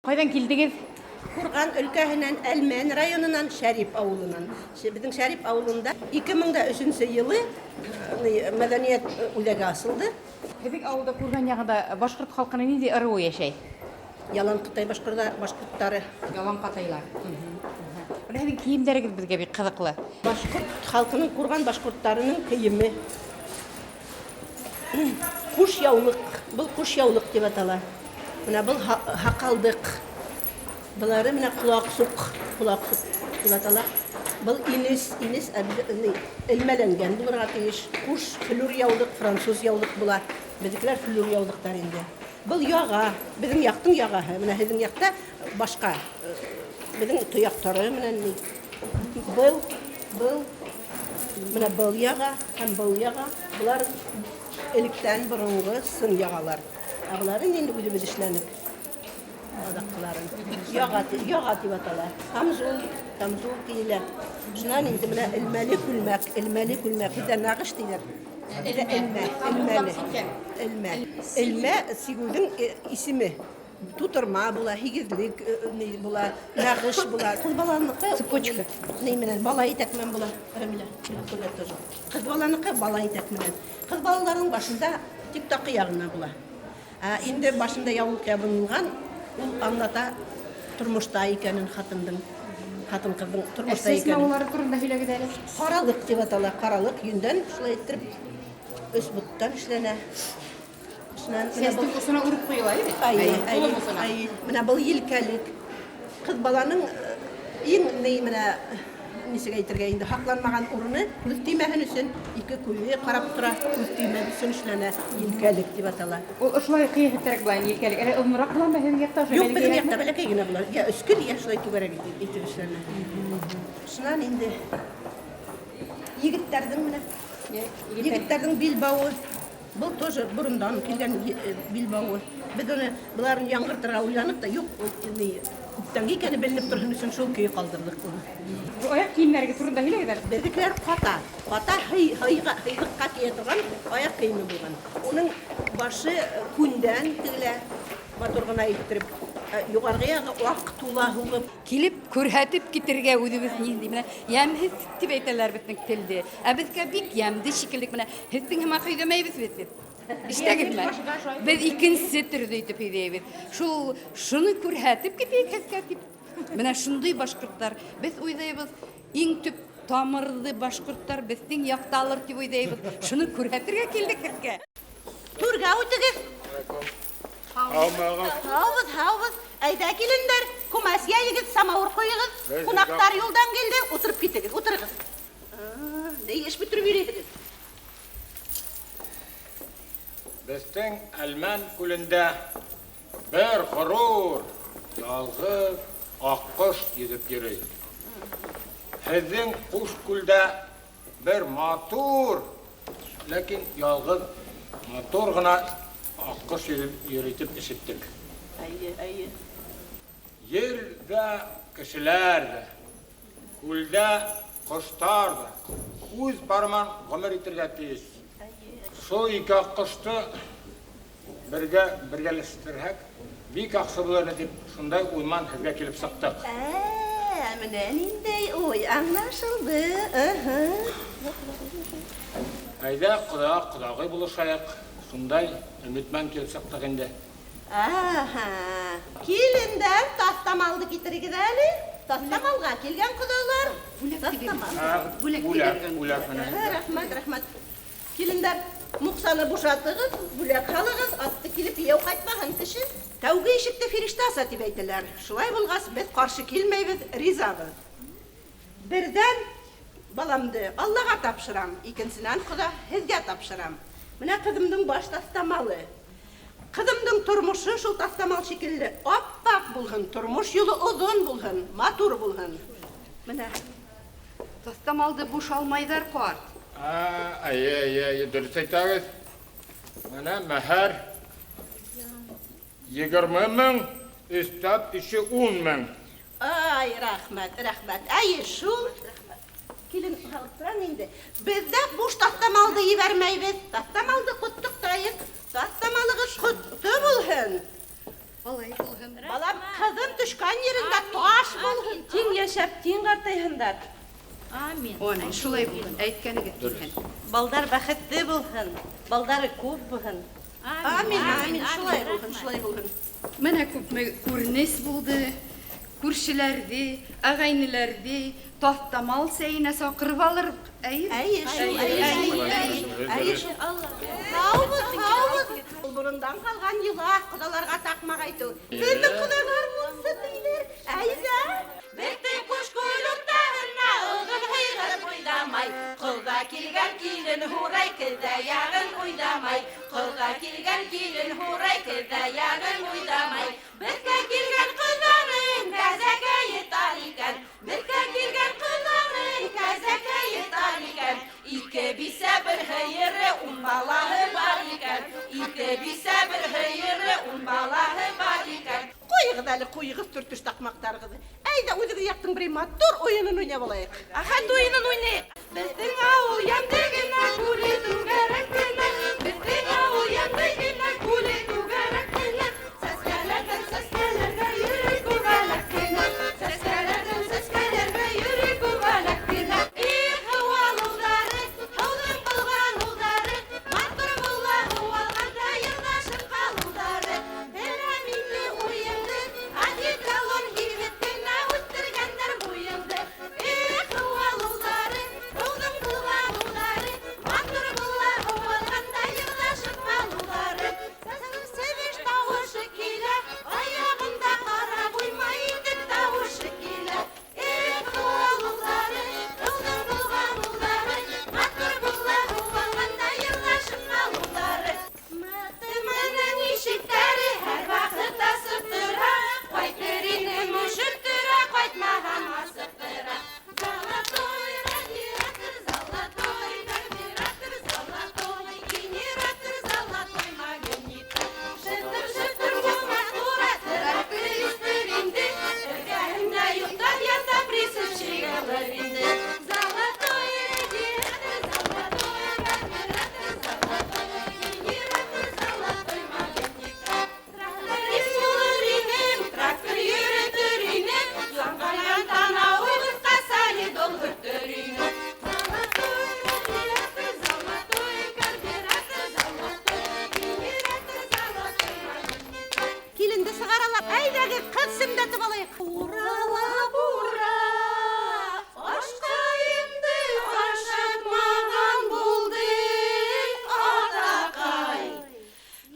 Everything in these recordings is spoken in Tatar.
Кайдан килдегез? Курган өлкәһенән Әлмән районынан Шәрип авылынан. Безнең Шәрип авылында 2003 елы мәдәният үзәге ачылды. Һеҙҙең ауылда Курган ягында башҡорт халҡының ниндәй ырыуы йәшәй? Ялан Ҡытай башҡорттары. Ялан ҡатайлар. Һеҙҙең кейемдәрегеҙ беҙгә бик ҡыҙыҡлы. Башҡорт халҡының Курган башҡорттарының кейеме. Ҡуш яулыҡ. Был ҡуш яулыҡ дип атала. Менә был һаҡалдыҡ. Булары менә ҡолаҡсуҡ дип атала. Был инес элмәләнгән булырға тейеш. Ҡуш флюр яулыҡ, француз яулыҡ була. Беҙекеләр флюр яулыҡтар инде. Был яға, беҙҙең яҡтың яғаһы. Менә һеҙҙең яҡта башҡа. Беҙҙең тояҡтары менән ни. Был менә был яға һәм был яға. Булар электән боронғо сын яғалар. Ә буларын инде үҙебеҙ эшләнек. Адаҡҡыларын. Яға тип атала. Камзул тиелә. Шунан инде менә элмәле күлмәк. Һеҙҙә нағыш тиҙәр. Элмә сигүҙең исеме. Тутырма була, һигеҙлек була, нағыш була. Ҡыҙ баланыҡы цепочка. Менән бала итәк менән була. Ҡыҙ баланыҡы бала итәк менән. Ҡыҙ балаларының башында тик таҡы яғына була. Инде башында яулыҡ ябынылған, ул аңлата тормошта икәнен хатын-ҡыҙҙың тормошта икәнен. Сәсмәүләре турында һөйләгеҙ әле. Ҡаралыҡ дип атала. Ҡаралык йөндән шулай иттереп 3 буттан эшләнә. Сәстең осона үреп ҡуйыла, Ай, менә был елкәлек. Ҡыҙ баланың иң менә нисек әйтергә инде һаҡланмаған урыны күҙ теймәһен өсөн ике күҙе ҡарап тора, күҙ теймәһен өсөн эшләнә. Елкәлек дип атала. Ул ошолай ҡыйыһыттарак була елкәлек. Әле оҙонораҡ буламы һеҙҙең яҡта? Юҡ, беҙҙең яҡта бәләкәй генә була. Я өскөл, я шулай түгәрәк итеп эшләнә. Шунан инде егеттәрҙең билбауы. Был тоже борондан килгән билбауы. Беҙ уны быларын яңғыртырға уйланыҡ та, юҡ, күптәнге икәне беленеп торһон өсөн шул көйө ҡалдырҙыҡ уны. Аяҡ кейемдәрегеҙ турында һөйләгеҙ әле. Беҙҙекеләр ҡата һыйыҡҡа кейә торған аяҡ кейеме булған. Уның башы күндән тегелә, матур ғына иттереп, юғарғы яғы аҡ тула һуғып. Килеп күрһәтеп китергә үҙебеҙ ниндәй менә йәмһеҙ дип әйтәләр беҙҙең телде. Ә беҙгә бик йәмде шикелле менә һеҙҙең һымаҡ һөйҙәмәйбеҙ бит беҙ. Ишетәгеҙме? Беҙ икенсе төрҙө итеп һөйҙәйбеҙ. Шуны күрһәтеп китәйек һеҙгә дип. Менә шундай башҡорттар. Беҙ уйҙайбыҙ, иң төп тамырлы башҡорттар беҙҙең яҡталыр тип уйҙайбыҙ. Шуны күрһәтергә килдек һеҙгә. Түргә үтегеҙ. Һаубыҙ. Әйҙә килендәр, күмәс йәйегеҙ, самауыр ҡуйығыҙ. Ҡунаҡтар юлдан килде, утырып китегеҙ, утырығыҙ. Эш бөтөрөп йөрөйһөгөҙ. Бездең Әлмән күлендә бер ғорур, ялғыз аҡҡош йөҙөп йөрөй. Һеҙҙең ҡуш күлдә бер матур, ләкин ялғыз матур ғына аҡҡош йөрөйтеп ишеттек. Ерҙә кешеләр ҙә, күлдә ҡоштар ҙа үҙ барман ғүмер итергә тейеш. Шул ике аҡҡошто бергәләштерһәк, бик яҡшы булыр дип шундай уйман һеҙгә килеп сыҡтык. Менә ниндәй уй, аңлашылды. Әйҙә ҡоҙағый булышайыҡ. Шундай өмөтмән килеп сыҡтык инде. Килендәр, таҫтамалды китерегеҙ әле. Таҫтамалға килгән ҡоҙалар. Бүләк менән. Рәхмәт. Килендәр, муҡсаны бушатығыҙ, бүләк һалығыҙ, атты килеп йәу ҡайтмаһын кеше. Тәүге ишекте фирештә аса тип әйтәләр. Шулай булғас, беҙ ҡаршы килмәйбеҙ, ризабыҙ. Берҙән баламды Аллаға тапшырам, икенсенән Хоҙа һеҙгә тапшырам. Менә ҡыҙымдың баш таҫтамалы. Ҡыҙымдың тормошо шул таҫтамал шикелле ап-аҡ булһын, тормош юлы оҙон булһын, матур булһын. Менә Таҫтамалды буш алмайҙар ҡарт. Дөрөҫ әйтәгеҙ. Менә мәһәр 20 мең, өҫтәп 10 мең. Ай, рәхмәт. Әйе, шул. Килен һалыҡтырам инде. Беҙҙә буш таҫтамалды ебәрмәйбеҙ. Таҫтамалды ҡоттоҡтайыҡ. Таҫтамалығыҙ ҡотто булһын. Алай булһын. Балам, ҡыҙым түшкән ерінде таш болғын. Тең яшәп, тең қартайһындар. Амин. Оны шулай булган. Әйткәнегез икән. Балдар бәхетле булһын. Балдары күп булһын. Амин, амин. Шулай болғын, шулай болғын. Менә күпме күренеш булды. Күршеләрде, агайныларда тастамал сәйенә сакырып алыр. Әйе, Саубыз. Бұрындан қалған йыла, құдаларға тақмақ айту. Бізді құдалар болсы дейлер. Әйзә. Бектің құш көйліктағына ұғын ғайғырып ойламай, құлға келген келін хурай кілді яғын ойламай, құлға келген келін хурай кілді яғын ойламай, бітке келген құлғаның кәзәкәйі тарикен, бітке келген құлғаның кәзәкәйі тарикен, ике бисә бір хейірі ұмбалағы бар екен, ике бисә бір хейірі ұмбалағы бар екен. Қойығыз әлі, қойығыз түртіш тақмақтарғызы. Әйді, өзігі яқтың бір матур ойынын ойнап алайық. Ахат ойынын ойнайық. Біздің ауыл яндығына көлі түгәрәккені, біздің ауыл яндығына көлі түгәрәккені, сәскәләргә йөрі күгәләккені, сәскәләргә йөрі күгәләккені. Их, ауылдары, һаудың қылған ұлдары, матур була һуалғанда йырнашып қалулары. Әләминді ойынды, адет калон егеткенә үттергәндәр буйынды. Их, ауылдары, һаудың қылған ұлдары, матур була һуалғанда йырнашып қалулары. Сәвеш тауышы килә, аяғында қара буйма итек тауышы килә. Их, ауылдары, һаудың қылған ұлдары, матур була һуалғанда йырнашып қалулары. Менің ишектері һәр вақыт асып тұра, қайтыр инде мүшір тұра, қайтмаған асып тұра. Золотой радиатор, золотой карбюратор, золотой генератор, золотой магнитор. Шытыр-шытыр болмас тура, трактор үстерінде, іргәһендә йоқтап ята присущий говоринде. Золотой радиатор, золотой карбюратор, золотой генератор, золотой магнитор. Тракторист булыр инем, трактор йөрөтөр инем, яңгырган танавы кыска солидол бөртөр инем. Золотой радиатор, золотой карбюратор, золотой генератор, золотой магнитор. Келінді сығаралап, әйдәгі қыз сүмдетіп алайық. Уралап ура, ашқайымды ашатмаған болды атақай.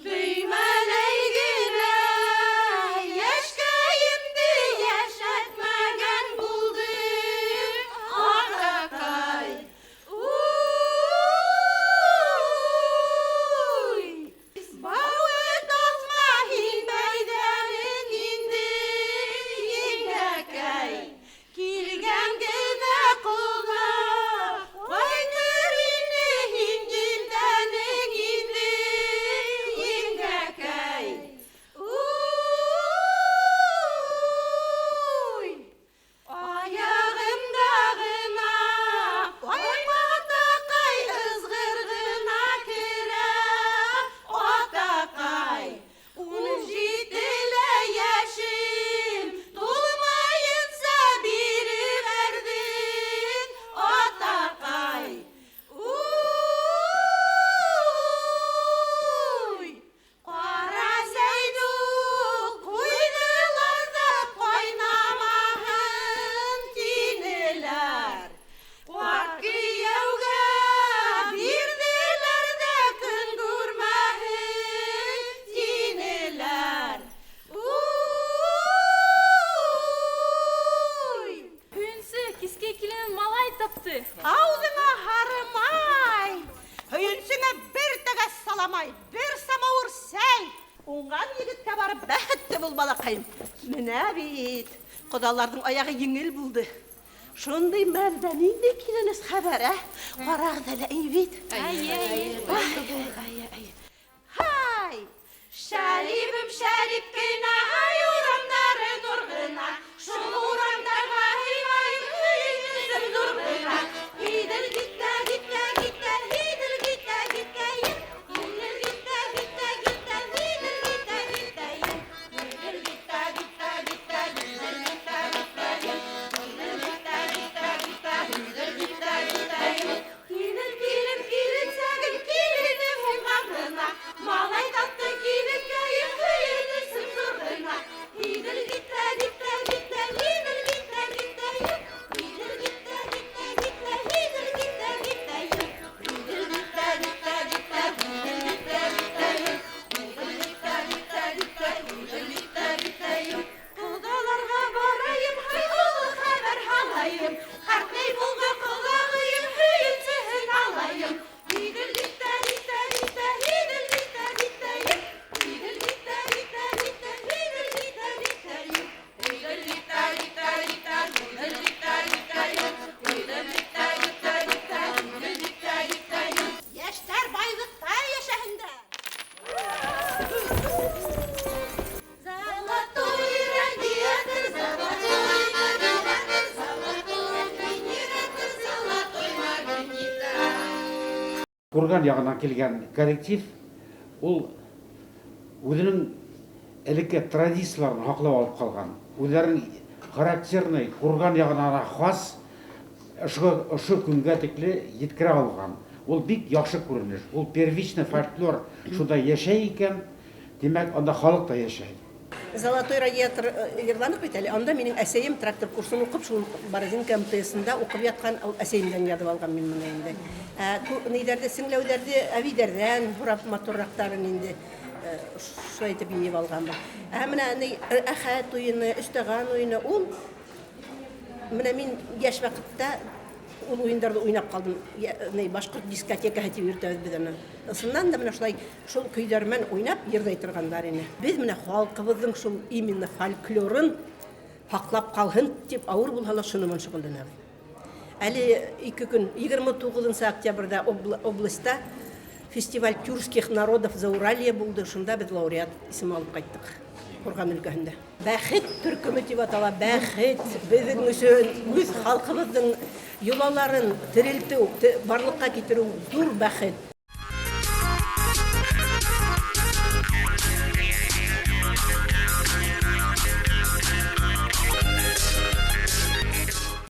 Düyməley günə, yaşqayımdı yaşatmagan buldu ataqay. Uy, bağı tozma hinbəydən indi yengəkay. Kilgən gənə qolğa, qaytır indi hingildən indi yengəkay. Uy, ayağımdağına, oymataqay ızғырғына кірә атақай. 17 яшим, толмайынса бири бәрдин атақай. Уй, қара сәйду, қойдыларда қойнамағын тинелер. Қуат күйеуге бирделер де күн көрмәһін тинелер. Уй, Күнсі киске килен малай тапты. Аузыңа харымай, өйінсіңе бір тәгәс саламай, бір самауыр сәй. Оңған егітке барып бәхітті бұл балақайым. Міне бит, құдалардың аяғы еңіл болды. Шондай мәрдәнейді келініс хәбәр, қарағыз әлі әйбет. Хай! Шәрибім шәріп кіна, ай урамдары нұрғына, шул урамдарға хилайым хүйінізім нұрғына. Хидір гитта, гитта, гитта, хидір гитта, гитта, ем. Хидір гитта, гитта, гитта, хидір гитта, гитта, ем. Хидір гитта, гитта, гитта, Курган ягынан килгән коллектив ул үзенең элекке традицияларын саклап алып калган. Үзләренең характерный Курган ягына хас ошо көнгә тикле җиткерә алган. Ул бик яхшы күренеш. Ул первичный фольклор шунда яшәй икән, димәк анда халык та яшәй. Золотой радиатор Ирландық бит әле. Анда минең әсәем трактор курсын укып, шул Бородинка МТСында укып яткан, әсәемдән ядып алган мин моны инде. Нидәрдә сеңләүләрдә, әбидәрдән һурап моторрактарын инде шулай итеп йыйып алган бу. Менә ни әхәт уены, өстәган уены ул менә мин яшь вакытта ул уеннарда уйнап калдым. Башкорт дискотекаһы дип йөртәбез без аны. Шуннан да менә шулай шул көйләрмен уйнап йөрдәй торганнар ине. Без менә халкыбызның шул именно фольклорын саклап калган дип авыр булһалар шуны шөгыльләнәбез. Әле 2 көн 29 октябрьдә областьта фестиваль тюркских народов Зауралье булды. Шунда без лауреат исем алып кайттык. Курган өлкәһендә. Бәхет төркеме дип атала. Бәхет безнең өчен үз халкыбызның юлаларын терелтү, барлыкка китерү зур бәхет.